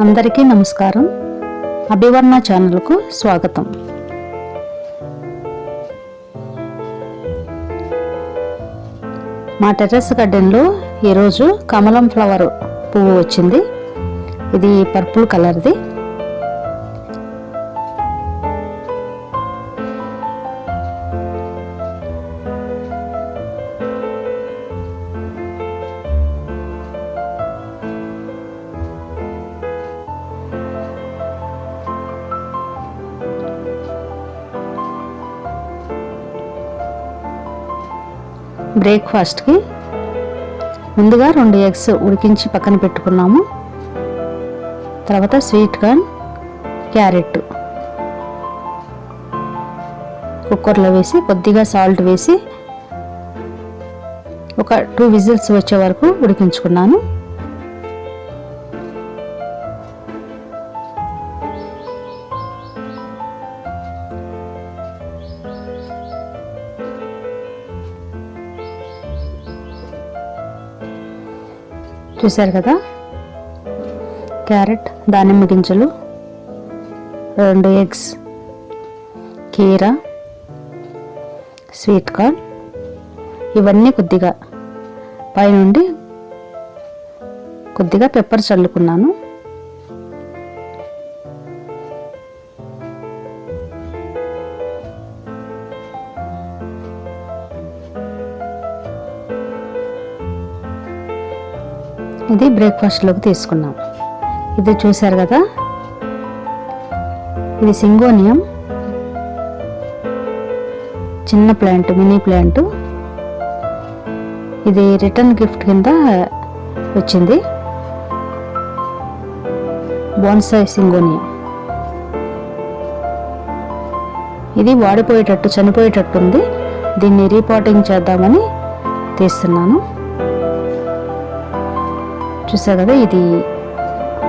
అందరికీ నమస్కారం. అభివర్ణ ఛానల్కు స్వాగతం. మా టెర్రస్ గార్డెన్లో ఈరోజు కమలం ఫ్లవర్ పువ్వు వచ్చింది. ఇది పర్పుల్ కలర్ది. బ్రేక్ఫాస్ట్కి ముందుగా 2 ఎగ్స్ ఉడికించి పక్కన పెట్టుకున్నాము. తర్వాత స్వీట్ కార్న్, క్యారెట్ కుక్కర్లో వేసి కొద్దిగా సాల్ట్ వేసి ఒక 2 విజిల్స్ వచ్చే వరకు ఉడికించుకున్నాను. చూశారు కదా, క్యారెట్, దానిమ్మ గింజలు, 2 ఎగ్స్, కీర, స్వీట్ కార్న్, ఇవన్నీ కొద్దిగా పైనుండి కొద్దిగా పెప్పర్ చల్లుకున్నాను. ఇది బ్రేక్ఫాస్ట్లోకి తీసుకున్నాం. ఇది చూశారు కదా, ఇది సింగోనియం చిన్న ప్లాంట్, మినీ ప్లాంట్. ఇది రిటర్న్ గిఫ్ట్ కింద వచ్చింది. Bonsai syngonium. ఇది వాడిపోయేటట్టు, చనిపోయేటట్టుంది. దీన్ని రీపాటింగ్ చేద్దామని తీస్తున్నాను. చూసారు కదా, ఇది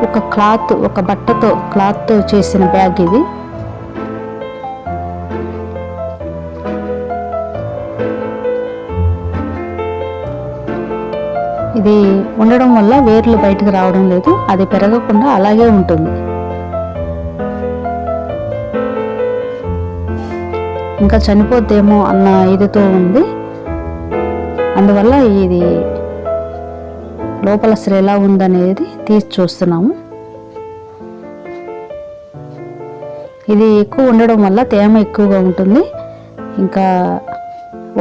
ఒక క్లాత్, ఒక బట్టతో, క్లాత్తో చేసిన బ్యాగ్. ఇది ఉండడం వల్ల వేర్లు బయటకు రావడం లేదు. అది పెరగకుండా అలాగే ఉంటుంది. ఇంకా చనిపోద్దేమో అన్న ఇదితో ఉంది. అందువల్ల ఇది లోపల అసలు ఎలా ఉందనేది తీసి చూస్తున్నాము. ఇది ఎక్కువ ఉండడం వల్ల తేమ ఎక్కువగా ఉంటుంది. ఇంకా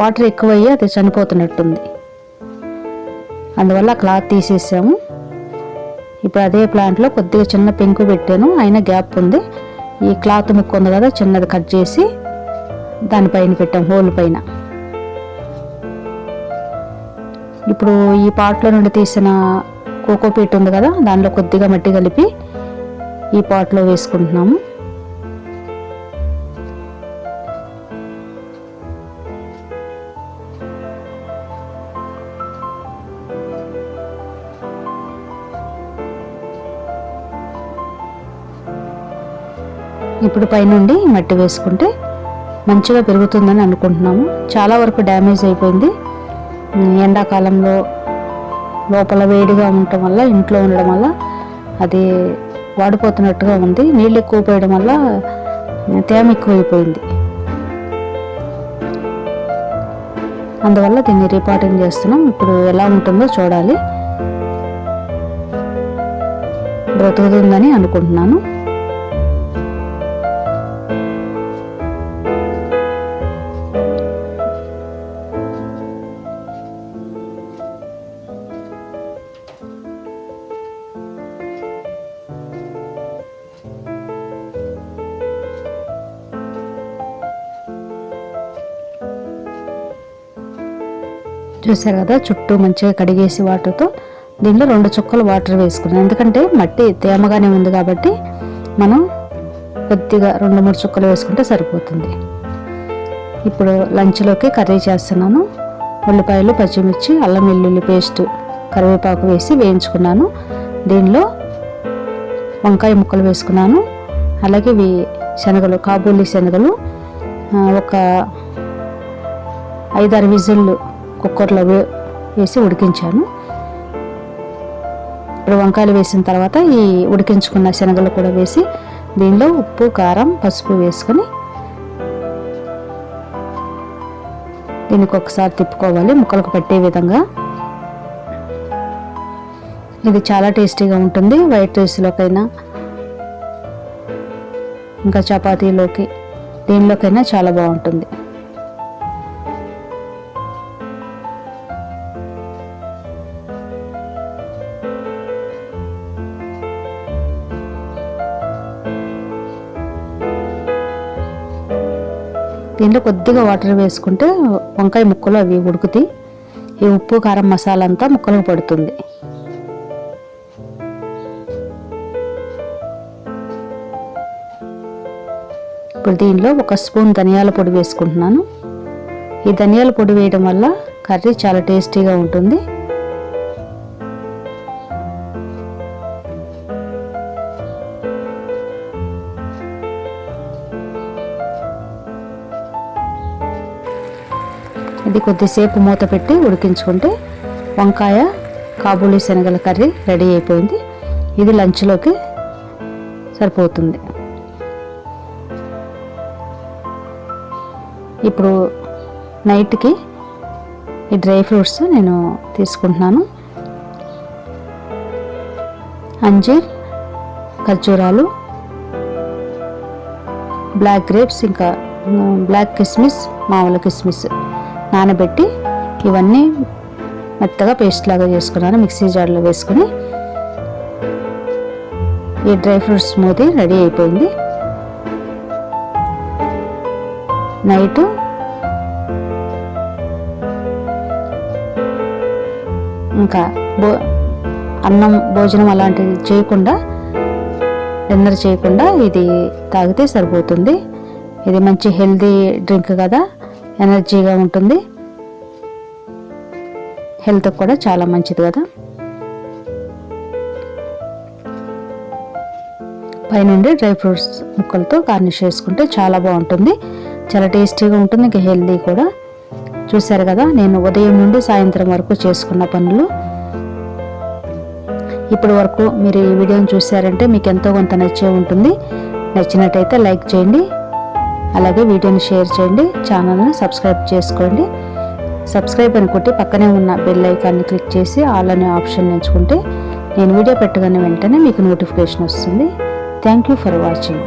వాటర్ ఎక్కువయ్యి అది చనిపోతున్నట్టుంది. అందువల్ల క్లాత్ తీసేసాము. ఇప్పుడు అదే ప్లాంట్లో కొద్దిగా చిన్న పెంకు పెట్టాను, అయినా గ్యాప్ ఉంది. ఈ క్లాత్ ముక్క ఉంది కదా, చిన్నది కట్ చేసి దానిపైన పెట్టాం, హోల్ పైన. ఇప్పుడు ఈ పాట్లో నుండి తీసిన కోకోపీట్ ఉంది కదా, దానిలో కొద్దిగా మట్టి కలిపి ఈ పాట్లో వేసుకుంటున్నాము. ఇప్పుడు పైనుండి మట్టి వేసుకుంటే మంచిగా పెరుగుతుందని అనుకుంటున్నాము. చాలా వరకు డ్యామేజ్ అయిపోయింది. ఎండాకాలంలో లోపల వేడిగా ఉండటం వల్ల, ఇంట్లో ఉండడం వల్ల అది వాడిపోతున్నట్టుగా ఉంది. నీళ్ళు ఎక్కువ పోయడం వల్ల తేమ ఎక్కువైపోయింది. అందువల్ల దీన్ని రీపాటింగ్ చేస్తున్నాం. ఇప్పుడు ఎలా ఉంటుందో చూడాలి. బ్రతుకుతుందని అనుకుంటున్నాను. చూసారు కదా, చుట్టూ మంచిగా కడిగేసి వాటర్తో దీనిలో 2 చుక్కలు వాటర్ వేసుకున్నాను. ఎందుకంటే మట్టి తేమగానే ఉంది కాబట్టి మనం కొద్దిగా 2-3 చుక్కలు వేసుకుంటే సరిపోతుంది. ఇప్పుడు లంచ్లోకి కర్రీ చేస్తున్నాను. ఉల్లిపాయలు, పచ్చిమిర్చి, అల్లం వెల్లుల్లి పేస్ట్, కరివేపాకు వేసి వేయించుకున్నాను. దీనిలో వంకాయ ముక్కలు వేసుకున్నాను. అలాగే శనగలు, కాబూలి శనగలు ఒక 5-6 విజిల్లు కుక్కర్లో వేసి ఉడికించాను. ఇప్పుడు వంకాయలు వేసిన తర్వాత ఈ ఉడికించుకున్న శనగలు కూడా వేసి దీనిలో ఉప్పు, కారం, పసుపు వేసుకొని దీనికి ఒకసారి తిప్పుకోవాలి ముక్కలకు పట్టే విధంగా. ఇది చాలా టేస్టీగా ఉంటుంది. వైట్ రైస్లోకైనా ఇంకా చపాతీలోకి దేనిలోకైనా చాలా బాగుంటుంది. దీంట్లో కొద్దిగా వాటర్ వేసుకుంటే వంకాయ ముక్కలు అవి ఉడుకుతాయి. ఈ ఉప్పు, కారం, మసాలా అంతా ముక్కలకు పడుతుంది. ఇప్పుడు దీనిలో 1 స్పూన్ ధనియాల పొడి వేసుకుంటున్నాను. ఈ ధనియాల పొడి వేయడం వల్ల కర్రీ చాలా టేస్టీగా ఉంటుంది. ఇది కొద్దిసేపు మూత పెట్టి ఉడికించుకుంటే వంకాయ కాబూలీ శనగల కర్రీ రెడీ అయిపోయింది. ఇది లంచ్లోకి సరిపోతుంది. ఇప్పుడు నైట్కి ఈ డ్రై ఫ్రూట్స్ నేను తీసుకుంటున్నాను. అంజీర్, ఖర్జూరాలు, బ్లాక్ గ్రేప్స్, ఇంకా బ్లాక్ కిస్మిస్, మామూలు కిస్మిస్ నానబెట్టి ఇవన్నీ మెత్తగా పేస్ట్ లాగా చేసుకున్నాను. మిక్సీ జార్లో వేసుకుని ఈ డ్రై ఫ్రూట్స్ స్మూతీ రెడీ అయిపోయింది. నైట్ ఇంకా అన్నం భోజనం అలాంటివి చేయకుండా, డిన్నర్ చేయకుండా ఇది తాగితే సరిపోతుంది. ఇది మంచి హెల్తీ డ్రింక్ కదా, ఎనర్జీగా ఉంటుంది, హెల్త్కి కూడా చాలా మంచిది కదా. పైనుండి డ్రై ఫ్రూట్స్ ముక్కలతో గార్నిష్ చేసుకుంటే చాలా బాగుంటుంది, చాలా టేస్టీగా ఉంటుంది, ఇంకా హెల్తీ కూడా. చూశారు కదా నేను ఉదయం నుండి సాయంత్రం వరకు చేసుకున్న పనులు. ఇప్పటి వరకు మీరు ఈ వీడియోని చూశారంటే మీకు ఎంతో కొంత నచ్చే ఉంటుంది. నచ్చినట్టయితే లైక్ చేయండి, అలాగే వీడియోని షేర్ చేయండి, ఛానల్ని సబ్స్క్రైబ్ చేసుకోండి. సబ్స్క్రైబ్ అని కొట్టి పక్కనే ఉన్న బెల్ ఐకాన్ని క్లిక్ చేసి ఆల్ అనే ఆప్షన్ ఎంచుకుంటే నేను వీడియో పెట్టగానే వెంటనే మీకు నోటిఫికేషన్ వస్తుంది. Thank you for watching.